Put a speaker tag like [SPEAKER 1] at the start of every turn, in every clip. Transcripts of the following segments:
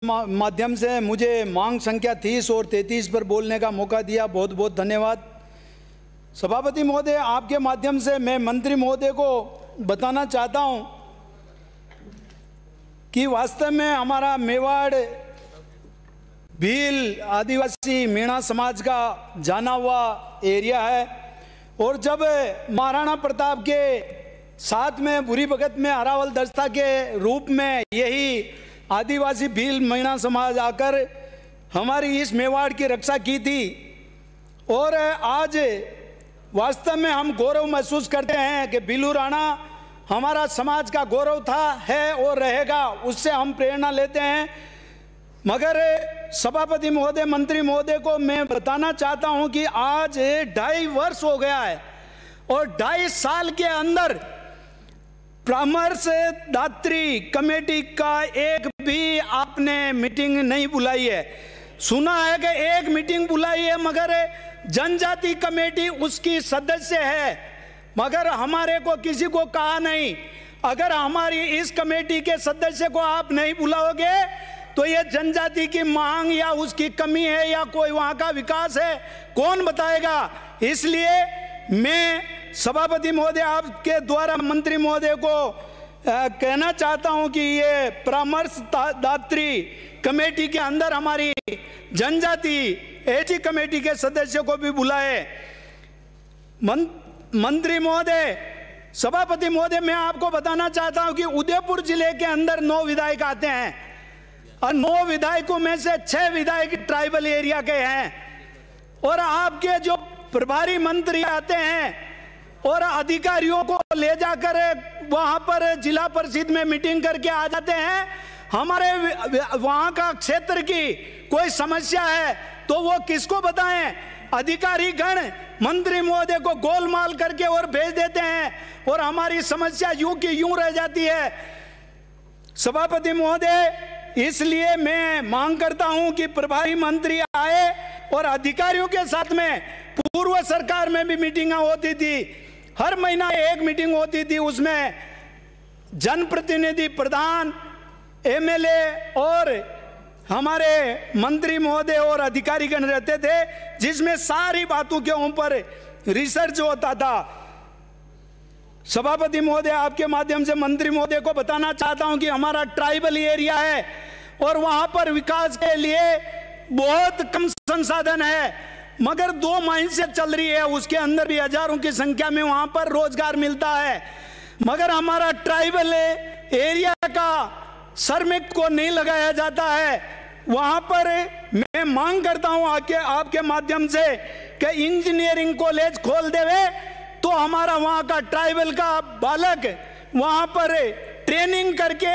[SPEAKER 1] माध्यम से मुझे मांग संख्या 30 और 33 पर बोलने का मौका दिया, बहुत बहुत धन्यवाद। सभापति महोदय, आपके माध्यम से मैं मंत्री महोदय को बताना चाहता हूं कि वास्तव में हमारा मेवाड़ भील आदिवासी मीणा समाज का जाना हुआ एरिया है और जब महाराणा प्रताप के साथ में बुरी भगत में अरावल दस्ता के रूप में यही आदिवासी भील मीणा समाज आकर हमारी इस मेवाड़ की रक्षा की थी और आज वास्तव में हम गौरव महसूस करते हैं कि भीलू राणा हमारा समाज का गौरव था, है और रहेगा, उससे हम प्रेरणा लेते हैं। मगर सभापति महोदय, मंत्री महोदय को मैं बताना चाहता हूं कि आज 2.5 वर्ष हो गया है और 2.5 साल के अंदर परामर्श दात्री कमेटी का एक भी आपने मीटिंग नहीं बुलाई है। सुना है कि एक मीटिंग बुलाई है मगर जनजाति कमेटी उसकी सदस्य है, मगर हमारे को किसी को कहा नहीं। अगर हमारी इस कमेटी के सदस्य को आप नहीं बुलाओगे तो ये जनजाति की मांग या उसकी कमी है या कोई वहां का विकास है, कौन बताएगा। इसलिए मैं सभापति महोदय आपके द्वारा मंत्री महोदय को कहना चाहता हूं कि ये परामर्श दात्री कमेटी के अंदर हमारी जनजाति एटी कमेटी के सदस्यों को भी बुलाए। मंत्री महोदय, सभापति महोदय, मैं आपको बताना चाहता हूं कि उदयपुर जिले के अंदर 9 विधायक आते हैं और 9 विधायकों में से 6 विधायक ट्राइबल एरिया के हैं और आपके जो प्रभारी मंत्री आते हैं और अधिकारियों को ले जाकर वहां पर जिला परिषद में मीटिंग करके आ जाते हैं। हमारे वहां का क्षेत्र की कोई समस्या है तो वो किसको बताएं। अधिकारी गण मंत्री महोदय को गोलमाल करके और भेज देते हैं और हमारी समस्या यूं की यूं रह जाती है। सभापति महोदय, इसलिए मैं मांग करता हूं कि प्रभारी मंत्री आए और अधिकारियों के साथ में, पूर्व सरकार में भी मीटिंगें होती थी, हर महीना एक मीटिंग होती थी, उसमें जनप्रतिनिधि, प्रधान, एमएलए और हमारे मंत्री महोदय और अधिकारीगण रहते थे, जिसमें सारी बातों के ऊपर रिसर्च होता था। सभापति महोदय, आपके माध्यम से मंत्री महोदय को बताना चाहता हूं कि हमारा ट्राइबल एरिया है और वहां पर विकास के लिए बहुत कम संसाधन है, मगर 2 माइंस से चल रही है, उसके अंदर भी हजारों की संख्या में वहां पर रोजगार मिलता है, मगर हमारा ट्राइबल एरिया का श्रमिक को नहीं लगाया जाता है। वहां पर मैं मांग करता हूं आपके माध्यम से कि इंजीनियरिंग कॉलेज खोल देवे तो हमारा वहां का ट्राइबल का बालक वहां पर ट्रेनिंग करके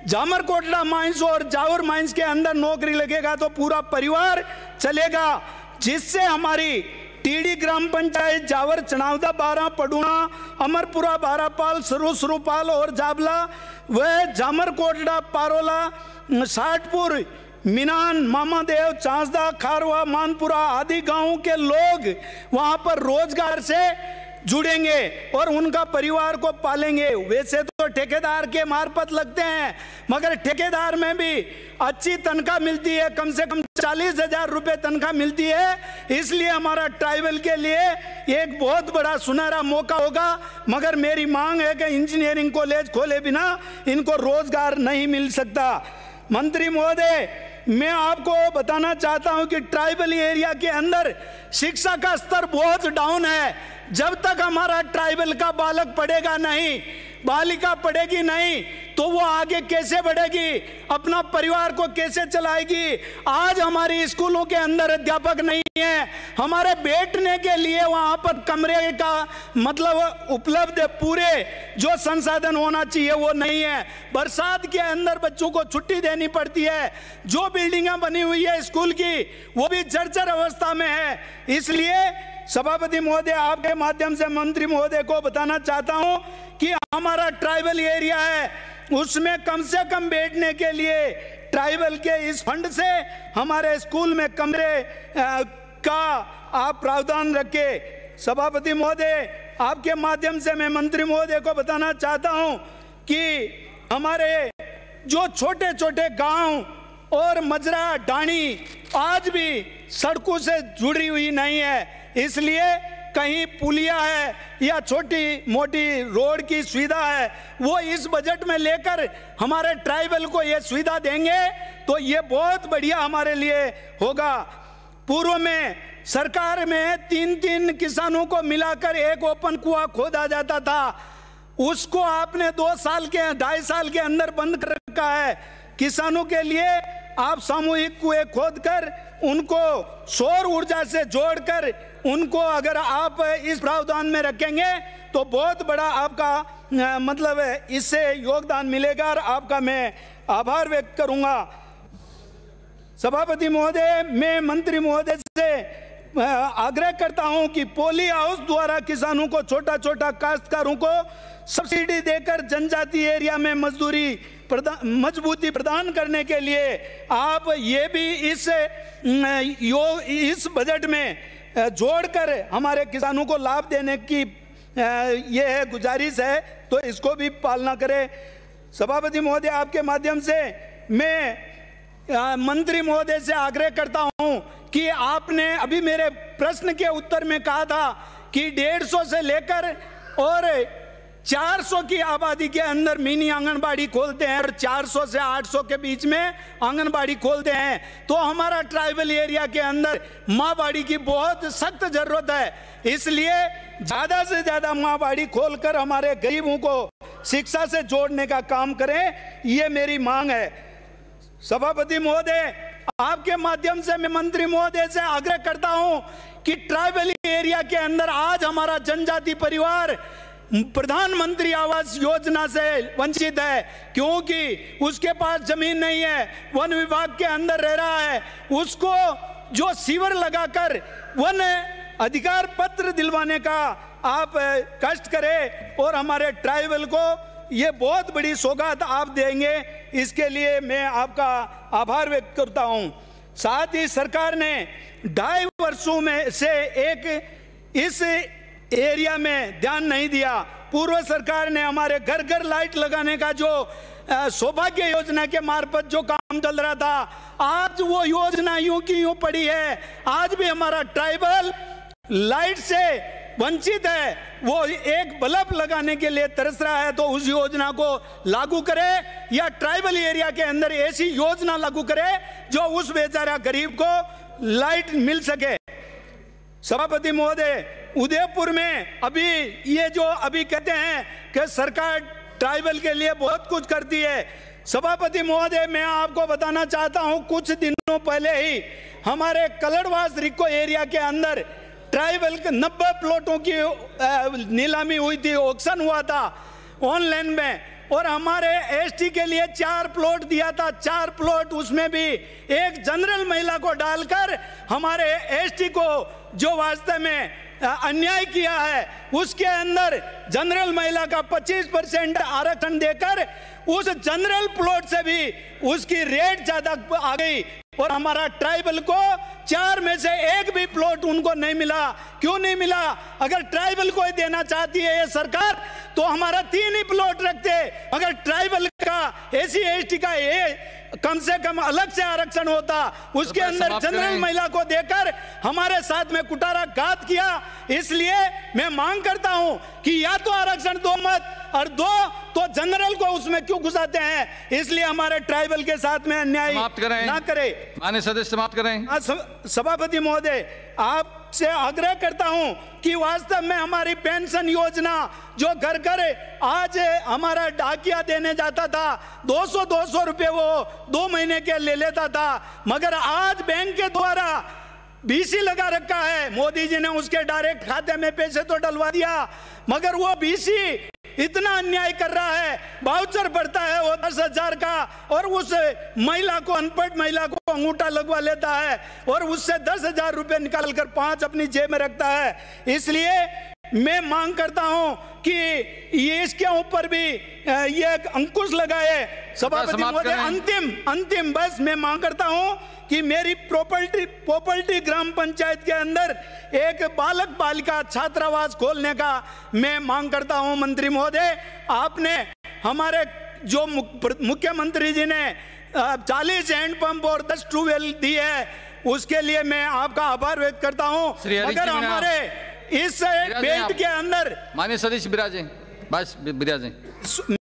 [SPEAKER 1] जामरकोटला माइंस और जावर माइंस के अंदर नौकरी लगेगा तो पूरा परिवार चलेगा, जिससे हमारी टीडी ग्राम पंचायत जावर, चनावदा, बारा, पडुना, अमरपुरा, बारापाल, सरुपाल और जाबला, वह जामरकोटला, पारोला, साठपुर, मिनान, मामादेव, चांसदा, खारवा, मानपुरा आदि गांवों के लोग वहां पर रोजगार से जुड़ेंगे और उनका परिवार को पालेंगे। वैसे तो ठेकेदार के मार्फत लगते हैं, मगर ठेकेदार में भी अच्छी तनख्वाह मिलती है, कम से कम 40,000 रुपए तनख्वाह मिलती है। इसलिए हमारा ट्राइबल के लिए एक बहुत बड़ा सुनहरा मौका होगा, मगर मेरी मांग है कि इंजीनियरिंग कॉलेज खोले बिना इनको रोजगार नहीं मिल सकता। मंत्री महोदय, मैं आपको बताना चाहता हूं कि ट्राइबल एरिया के अंदर शिक्षा का स्तर बहुत डाउन है। जब तक हमारा ट्राइबल का बालक पढ़ेगा नहीं, बालिका पढ़ेगी नहीं, तो वो आगे कैसे बढ़ेगी, अपना परिवार को कैसे चलाएगी। आज हमारी स्कूलों के अंदर अध्यापक नहीं है, हमारे बैठने के लिए वहां पर कमरे का मतलब उपलब्ध पूरे जो संसाधन होना चाहिए वो नहीं है। बरसात के अंदर बच्चों को छुट्टी देनी पड़ती है, जो बिल्डिंगें बनी हुई है स्कूल की वो भी जर्जर अवस्था में है। इसलिए सभापति महोदय, आपके माध्यम से मंत्री महोदय को बताना चाहता हूं कि हमारा ट्राइबल एरिया है, उसमें कम से कम बैठने के लिए ट्राइबल के इस फंड से हमारे स्कूल में कमरे का आप प्रावधान रखें। सभापति महोदय, आपके माध्यम से मैं मंत्री महोदय को बताना चाहता हूं कि हमारे जो छोटे छोटे गांव और मजरा डाणी आज भी सड़कों से जुड़ी हुई नहीं है। इसलिए कहीं पुलिया है या छोटी मोटी रोड की सुविधा है, वो इस बजट में लेकर हमारे ट्राइबल को ये सुविधा देंगे तो ये बहुत बढ़िया हमारे लिए होगा। पूर्व में सरकार में 3-3 किसानों को मिलाकर एक ओपन कुआं खोदा जाता था, उसको आपने 2 साल के 2.5 साल के अंदर बंद कर रखा है। किसानों के लिए आप सामूहिक कुएं खोदकर उनको सौर ऊर्जा से जोड़कर उनको अगर आप इस प्रावधान में रखेंगे तो बहुत बड़ा आपका मतलब इससे योगदान मिलेगा और आपका मैं आभार व्यक्त करूंगा। सभापति महोदय, मैं मंत्री महोदय से आग्रह करता हूं कि पॉली हाउस द्वारा किसानों को, छोटा छोटा काश्तकारों को सब्सिडी देकर जनजातीय एरिया में मजबूती प्रदान करने के लिए आप ये भी इस बजट में जोड़कर हमारे किसानों को लाभ देने की ये है गुजारिश है, तो इसको भी पालना करें। सभापति महोदय, आपके माध्यम से मैं मंत्री महोदय से आग्रह करता हूं कि आपने अभी मेरे प्रश्न के उत्तर में कहा था कि 150 से लेकर और 400 की आबादी के अंदर मिनी आंगनबाड़ी खोलते हैं और 400 से 800 के बीच में आंगनबाड़ी खोलते हैं, तो हमारा ट्राइबल एरिया के अंदर माँ बाड़ी की बहुत सख्त जरूरत है। इसलिए ज्यादा से ज्यादा माँ बाड़ी खोलकर हमारे गरीबों को शिक्षा से जोड़ने का काम करें, ये मेरी मांग है। सभापति महोदय, आपके माध्यम से मैं मंत्री महोदय से आग्रह करता हूं कि ट्राइबल एरिया के अंदर आज हमारा जनजाति परिवार प्रधानमंत्री आवास योजना से वंचित है, क्योंकि उसके पास जमीन नहीं है, वन विभाग के अंदर रह रहा है, उसको जो सीवर लगाकर वन अधिकार पत्र दिलवाने का आप कष्ट करें और हमारे ट्राइबल को ये बहुत बड़ी सौगात आप देंगे, इसके लिए मैं आपका आभार व्यक्त करता हूं। साथ ही सरकार ने 2.5 वर्षों में से एक इस एरिया में ध्यान नहीं दिया। पूर्व सरकार ने हमारे घर घर लाइट लगाने का जो सौभाग्य योजना के मार्फत जो काम चल रहा था, आज वो योजना यूं की यूं पड़ी है। आज भी हमारा ट्राइबल लाइट से वंचित है, वो एक बल्ब लगाने के लिए तरस रहा है, तो उस योजना को लागू करे या ट्राइबल एरिया के अंदर ऐसी योजना लागू करे जो उस बेचारा गरीब को लाइट मिल सके। सभापति महोदय, उदयपुर में अभी ये जो अभी कहते हैं कि सरकार ट्राइबल के लिए बहुत कुछ करती है, सभापति महोदय मैं आपको बताना चाहता हूं, कुछ दिनों पहले ही हमारे कलड़वास रिको एरिया के अंदर ट्राइबल के 90 प्लॉटों की नीलामी हुई थी, ऑक्शन हुआ था ऑनलाइन में, और हमारे एसटी के लिए 4 प्लॉट दिया था। 4 प्लॉट, उसमें भी एक जनरल महिला को डालकर हमारे एसटी को जो वास्तव में अन्याय किया है, उसके अंदर जनरल महिला का 25% आरक्षण देकर उस जनरल प्लॉट से भी उसकी रेट ज्यादा आ गई और हमारा ट्राइबल को 4 में से 1 भी प्लॉट उनको नहीं मिला। क्यों नहीं मिला? अगर ट्राइबल को ही देना चाहती है ये सरकार तो हमारा 3 ही प्लॉट रखते, अगर ट्राइबल का एससी एसटी का ये कम से कम अलग से आरक्षण होता, उसके अंदर जनरल महिला को देकर हमारे साथ में कुटारा घात किया। इसलिए मैं मांग करता हूं कि या तो आरक्षण दो मत, और 2 तो जनरल को उसमें क्यों घुसाते हैं, इसलिए हमारे ट्राइबल के साथ में अन्याय ना करे।
[SPEAKER 2] माननीय सदस्य समाप्त करें।
[SPEAKER 1] सभापति महोदय, आपसे आग्रह करता हूं कि वास्तव में हमारी पेंशन योजना जो घर घर आज हमारा डाकिया देने जाता था, 200 रुपए वो 2 महीने के ले लेता था, मगर आज बैंक के द्वारा बीसी लगा रखा है। मोदी जी ने उसके डायरेक्ट खाते में पैसे तो डलवा दिया, मगर वो बीसी इतना अन्याय कर रहा है, वाउचर बढ़ता है वो 10,000 का, और उस महिला को, अनपढ़ महिला को अंगूठा लगवा लेता है और उससे 10,000 रुपए निकाल कर 5 अपनी जेब में रखता है। इसलिए मैं मांग करता हूं कि ये इसके ऊपर भी ये अंकुश लगाए। सभापति महोदय, अंतिम बस मैं मांग करता हूं कि मेरी प्रॉपर्टी ग्राम पंचायत के अंदर एक बालक बालिका छात्रावास खोलने का मैं मांग करता हूं। मंत्री महोदय, आपने हमारे जो मुख्यमंत्री जी ने 40 हैंडपंप और 10 ट्यूबवेल दी है, उसके लिए मैं आपका आभार व्यक्त करता हूं। मगर हमारे इस बेल्ट के अंदर
[SPEAKER 2] माननीय सदस्य बिराजे, बस बिराजे।